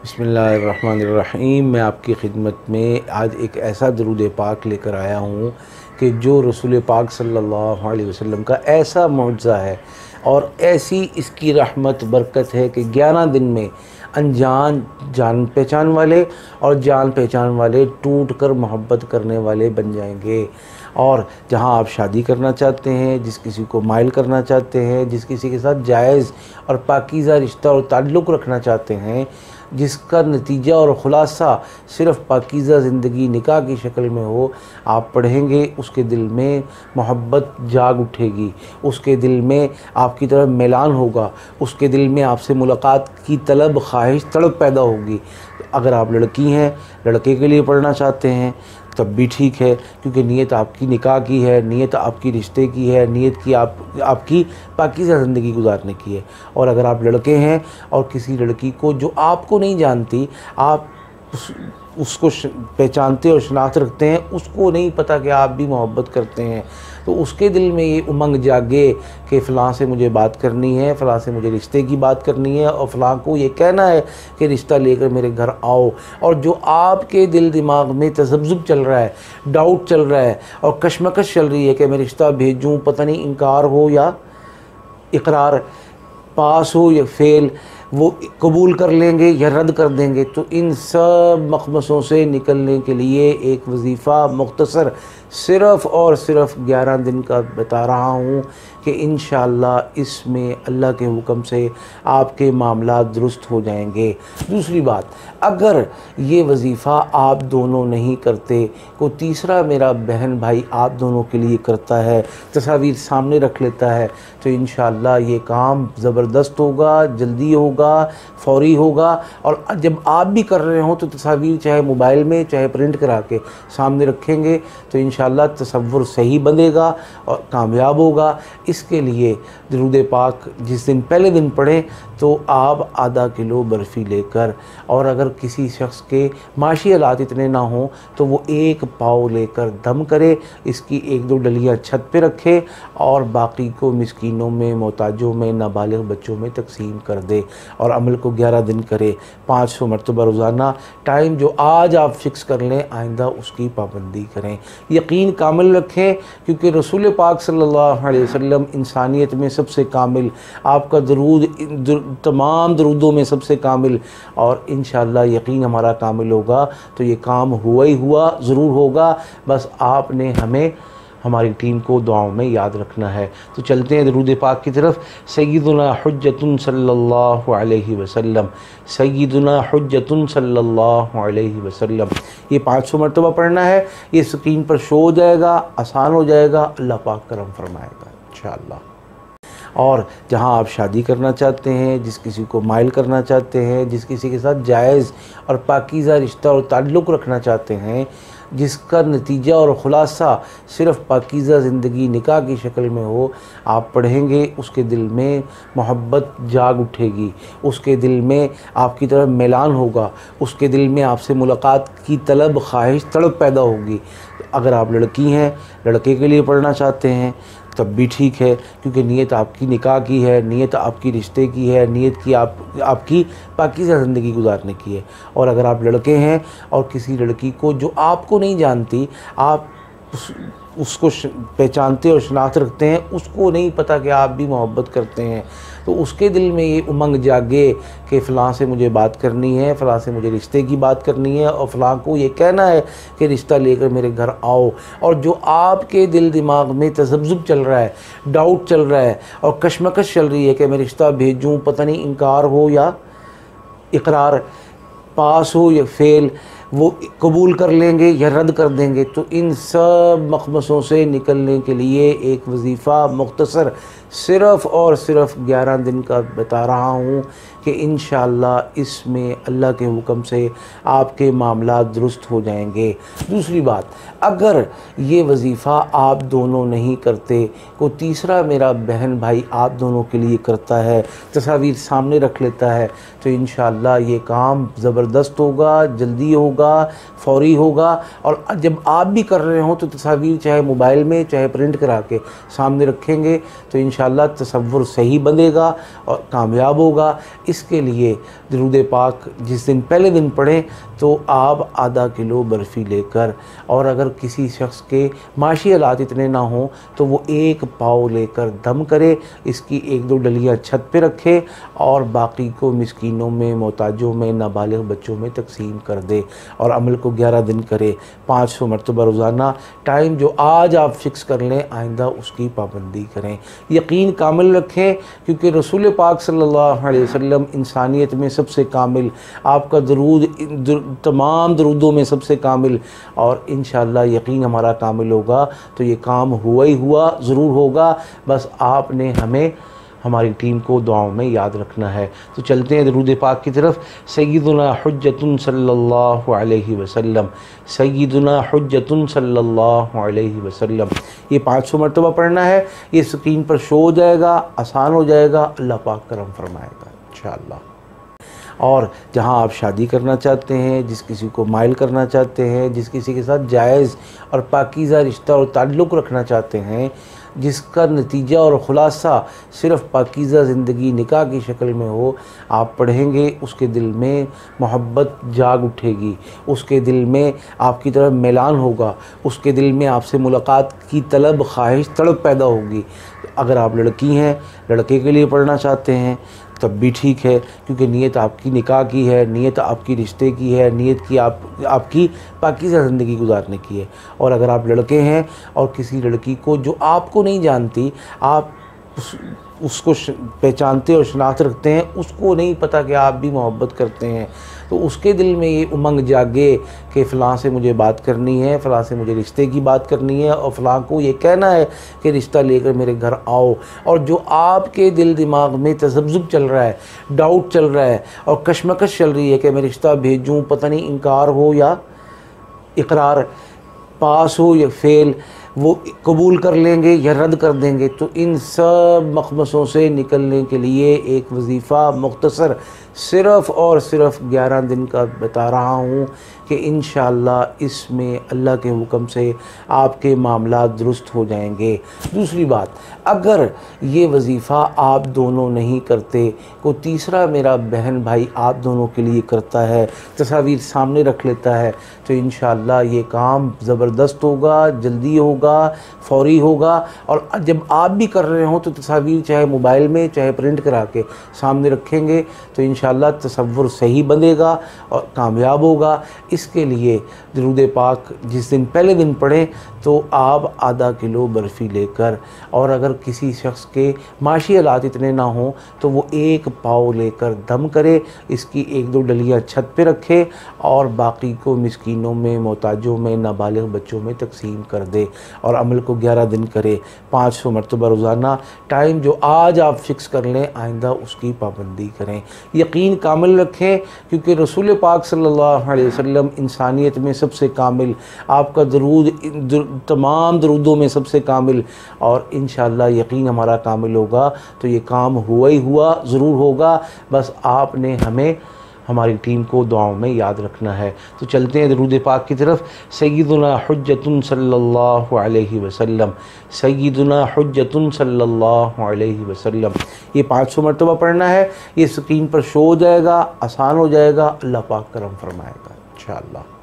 बिस्मिल्लाहिर्रहमानिर्रहीम। मैं आपकी खिदमत में आज एक ऐसा दरूद पाक लेकर आया हूँ कि जो रसूल पाक सल्लल्लाहु अलैहि वसल्लम का ऐसा मुअज़्ज़ा है और ऐसी इसकी रहमत बरकत है कि 11 दिन में अनजान जान पहचान वाले और जान पहचान वाले टूट कर मोहब्बत करने वाले बन जाएंगे। और जहाँ आप शादी करना चाहते हैं, जिस किसी को माइल करना चाहते हैं, जिस किसी के साथ जायज़ और पाकीज़ा रिश्ता और ताल्लुक़ रखना चाहते हैं, जिसका नतीजा और ख़ुलासा सिर्फ़ पाकीज़ा ज़िंदगी निकाह की शक्ल में हो, आप पढ़ेंगे उसके दिल में मोहब्बत जाग उठेगी, उसके दिल में आपकी तरफ मैलान होगा, उसके दिल में आपसे मुलाकात की तलब ख्वाहिश तड़प पैदा होगी। अगर आप लड़की हैं, लड़के के लिए पढ़ना चाहते हैं तब भी ठीक है, क्योंकि नीयत आपकी निकाह की है, नीयत आपकी रिश्ते की है, नीयत की आपकी पाकीज़ा ज़िंदगी गुजारने की है। और अगर आप लड़के हैं और किसी लड़की को जो आपको नहीं जानती, आप उसको पहचानते और शनाख्त रखते हैं, उसको नहीं पता कि आप भी मोहब्बत करते हैं, तो उसके दिल में ये उमंग जागे कि फ़लाँ से मुझे बात करनी है, फ़लाँ से मुझे रिश्ते की बात करनी है और फ़लाँ को ये कहना है कि रिश्ता लेकर मेरे घर आओ। और जो आपके दिल दिमाग में तज़ब्ज़ुब चल रहा है, डाउट चल रहा है और कशमकश चल रही है कि मैं रिश्ता भेजूँ, पता नहीं इनकार हो या इकरार, पास हो या फ़ेल, वो कबूल कर लेंगे या रद्द कर देंगे, तो इन सब मखमसों से निकलने के लिए एक वजीफ़ा मुख्तसर सिर्फ़ और सिर्फ 11 दिन का बता रहा हूँ कि इंशाअल्लाह इसमें अल्लाह के हुक्म से आपके मामला दुरुस्त हो जाएंगे। दूसरी बात, अगर ये वजीफ़ा आप दोनों नहीं करते, कोई तीसरा मेरा बहन भाई आप दोनों के लिए करता है, तस्वीर सामने रख लेता है, तो इंशाअल्लाह ये काम ज़बरदस्त होगा, जल्दी होगा, फ़ौरी होगा। और जब आप भी कर रहे हो तो तस्वीर चाहे मोबाइल में चाहे प्रिंट करा के सामने रखेंगे तो इंशाअल्लाह तसव्वुर सही बनेगा और कामयाब होगा। इसके लिए दरूद पाक जिस दिन पहले दिन पढ़ें तो आप आधा किलो बर्फ़ी लेकर, और अगर किसी शख्स के माशी हालात इतने ना हों तो वो 1 पाव लेकर दम करे, इसकी 1-2 डलियाँ छत पे रखे और बाकी को मिस्कीनों में, मोहताजों में, नाबालिग बच्चों में तकसीम कर दे। और अमल को 11 दिन करे, 500 मरतबा रोज़ाना। टाइम जो आज आप फ़िक्स कर लें, आइंदा उसकी पाबंदी करें, यकीन कामिल रखें, क्योंकि रसूल पाक सल्लल्लाहु अलैहि वसल्लम इंसानियत में सबसे कामिल, आपका दरूद तमाम दरूदों में सबसे कामिल, और इंशाअल्लाह यकीन हमारा कामिल होगा तो ये काम हुआ ही हुआ ज़रूर होगा। बस आपने हमें, हमारी टीम को दुआओं में याद रखना है। तो चलते हैं दरूद पाक की तरफ। सय्यदुना हुज्जतुन सल्लल्लाहु अलैहि वसल्लम, सय्यदुना हुज्जतुन सल्लल्लाहु अलैहि वसल्लम। ये 500 मरतबा पढ़ना है, ये स्क्रीन पर शो हो जाएगा, आसान हो जाएगा, अल्लाह पाक करम फरमाएगा इंशाअल्लाह। और जहाँ आप शादी करना चाहते हैं, जिस किसी को माइल करना चाहते हैं, जिस किसी के साथ जायज़ और पाकीज़ा रिश्ता और ताल्लुक़ रखना चाहते हैं, जिसका नतीजा और ख़ुलासा सिर्फ़ पाकीज़ा ज़िंदगी निकाह की शक्ल में हो, आप पढ़ेंगे उसके दिल में मोहब्बत जाग उठेगी, उसके दिल में आपकी तरफ मैलान होगा, उसके दिल में आपसे मुलाकात की तलब ख्वाहिश तड़प पैदा होगी। अगर आप लड़की हैं, लड़के के लिए पढ़ना चाहते हैं तब भी ठीक है, क्योंकि नीयत आपकी निकाह की है, नीयत आपकी रिश्ते की है, नीयत की आपकी पाकीज़ा ज़िंदगी गुजारने की है। और अगर आप लड़के हैं और किसी लड़की को जो आपको नहीं जानती, आप उसको पहचानते और शनाख्त रखते हैं, उसको नहीं पता कि आप भी मोहब्बत करते हैं, तो उसके दिल में ये उमंग जागे कि फ़लाँ से मुझे बात करनी है, फ़लाँ से मुझे रिश्ते की बात करनी है और फ़लाँ को ये कहना है कि रिश्ता लेकर मेरे घर आओ। और जो आपके दिल दिमाग में तज़ब्ज़ुब चल रहा है, डाउट चल रहा है और कशमकश चल रही है कि मैं रिश्ता भेजूँ, पता नहीं इनकार हो या इकरार, पास हो या फ़ेल, वो कबूल कर लेंगे या रद्द कर देंगे, तो इन सब मखमसों से निकलने के लिए एक वजीफ़ा मुख्तसर सिर्फ़ और सिर्फ 11 दिन का बता रहा हूँ कि इंशाअल्लाह इसमें अल्लाह के हुक्म से आपके मामला दुरुस्त हो जाएंगे। दूसरी बात, अगर ये वजीफ़ा आप दोनों नहीं करते, कोई तीसरा मेरा बहन भाई आप दोनों के लिए करता है, तस्वीर सामने रख लेता है, तो इंशाअल्लाह ये काम ज़बरदस्त होगा, जल्दी होगा, होगा, फौरी होगा। और जब आप भी कर रहे हो तो तस्वीर चाहे मोबाइल में चाहे प्रिंट करा के सामने रखेंगे तो इंशाअल्लाह तसव्वुर सही बनेगा और कामयाब होगा। इसके लिए दरूद पाक जिस दिन पहले दिन पढ़ें तो आप आधा किलो बर्फ़ी लेकर, और अगर किसी शख्स के माशी हालात इतने ना हों तो वो एक पाव लेकर दम करे, इसकी एक दो डलियाँ छत पे रखे और बाकी को मिस्कीनों में, मोहताजों में, नाबालिग बच्चों में तकसीम कर दे। और अमल को 11 दिन करे, 500 मरतबा रोज़ाना। टाइम जो आज आप फ़िक्स कर लें आइंदा उसकी पाबंदी करें, यकीन कामिल रखें, क्योंकि रसूल पाक सल्लल्लाहु अलैहि वसल्लम इंसानियत में सबसे कामिल, आपका दरूद तमाम दरूदों में सबसे कामिल, और इंशाअल्लाह यकीन हमारा कामिल होगा तो ये काम हुआ ही हुआ, ज़रूर होगा। बस आपने हमें हमारी टीम को दुआओं में याद रखना है। तो चलते हैं दरूद पाक की तरफ। सय्यदुना हुज्जतुन सल्लल्लाहु अलैहि वसल्लम, सय्यदुना हुज्जतुन सल्लल्लाहु अलैहि वसल्लम। ये 500 मरतबा पढ़ना है। ये स्क्रीन पर शो हो जाएगा, आसान हो जाएगा, अल्लाह पाक करम फरमाएगा इंशाअल्लाह। और जहाँ आप शादी करना चाहते हैं, जिस किसी को माइल करना चाहते हैं, जिस किसी के साथ जायज़ और पाकीज़ा रिश्ता और ताल्लुक़ रखना चाहते हैं, जिसका नतीजा और ख़ुलासा सिर्फ़ पाकीज़ा ज़िंदगी निकाह की शक्ल में हो, आप पढ़ेंगे उसके दिल में मोहब्बत जाग उठेगी, उसके दिल में आपकी तरफ मैलान होगा, उसके दिल में आपसे मुलाकात की तलब, ख्वाहिश, तड़प पैदा होगी। अगर आप लड़की हैं, लड़के के लिए पढ़ना चाहते हैं तब भी ठीक है, क्योंकि नीयत आपकी निकाह की है, नीयत आपकी रिश्ते की है, नीयत की आपकी पाकीज़ा ज़िंदगी गुजारने की है। और अगर आप लड़के हैं और किसी लड़की को जो आपको नहीं जानती, आप उसको पहचानते और शनाख्त रखते हैं, उसको नहीं पता कि आप भी मोहब्बत करते हैं, तो उसके दिल में ये उमंग जागे कि फ़लाँ से मुझे बात करनी है, फ़लाँ से मुझे रिश्ते की बात करनी है, और फ़लाँ को ये कहना है कि रिश्ता लेकर मेरे घर आओ। और जो आपके दिल दिमाग में तज़ब्ज़ुब चल रहा है, डाउट चल रहा है और कशमकश चल रही है कि मैं रिश्ता भेजूँ, पता नहीं इनकार हो या इकरार, पास हो या फेल, वो कबूल कर लेंगे या रद्द कर देंगे। तो इन सब मखमसों से निकलने के लिए एक वजीफ़ा मुख्तसर सिर्फ़ और सिर्फ 11 दिन का बता रहा हूँ कि इंशाअल्लाह इसमें अल्लाह के हुक्म से आपके मामलात दुरुस्त हो जाएंगे। दूसरी बात, अगर ये वजीफ़ा आप दोनों नहीं करते, कोई तीसरा मेरा बहन भाई आप दोनों के लिए करता है, तस्वीर सामने रख लेता है, तो इंशाअल्लाह ये काम ज़बरदस्त होगा, जल्दी होगा, फौरी होगा। और जब आप भी कर रहे हो तो तस्वीर चाहे मोबाइल में चाहे प्रिंट करा के सामने रखेंगे तो इंशाअल्लाह तसव्वुर सही बनेगा और कामयाब होगा। इसके लिए दरूद पाक जिस दिन पहले दिन पढ़ें तो आप आधा किलो बर्फ़ी लेकर, और अगर किसी शख्स के माशी हालात इतने ना हों तो वो एक पाव लेकर दम करे, इसकी एक दो डलियाँ छत पे रखे और बाकी को मिस्कीनों में, मोहताजों में, नाबालिग बच्चों में तकसीम कर दे। और अमल को 11 दिन करे, 500 मरतबा रोज़ाना। टाइम जो आज आप फ़िक्स कर लें आइंदा उसकी पाबंदी करें, यकीन कामिल रखें, क्योंकि रसूल पाक सल्लल्लाहु अलैहि वसल्लम इंसानियत में सबसे कामिल, आपका दरूद तमाम दरूदों में सबसे कामिल, और इंशाअल्लाह यकीन हमारा कामिल होगा तो ये काम हुआ ही हुआ, ज़रूर होगा। बस आपने हमें हमारी टीम को दुआओं में याद रखना है। तो चलते हैं दरूद पाक की तरफ। सय्यदुना हुज्जतुन सल्लल्लाहु अलैहि वसल्लम, सय्यदुना हुज्जतुन सल्लल्लाहु अलैहि वसल्लम। ये 500 मरतबा पढ़ना है। ये स्क्रीन पर शो हो जाएगा, आसान हो जाएगा, अल्लाह पाक करम फरमाएगा इंशाअल्लाह।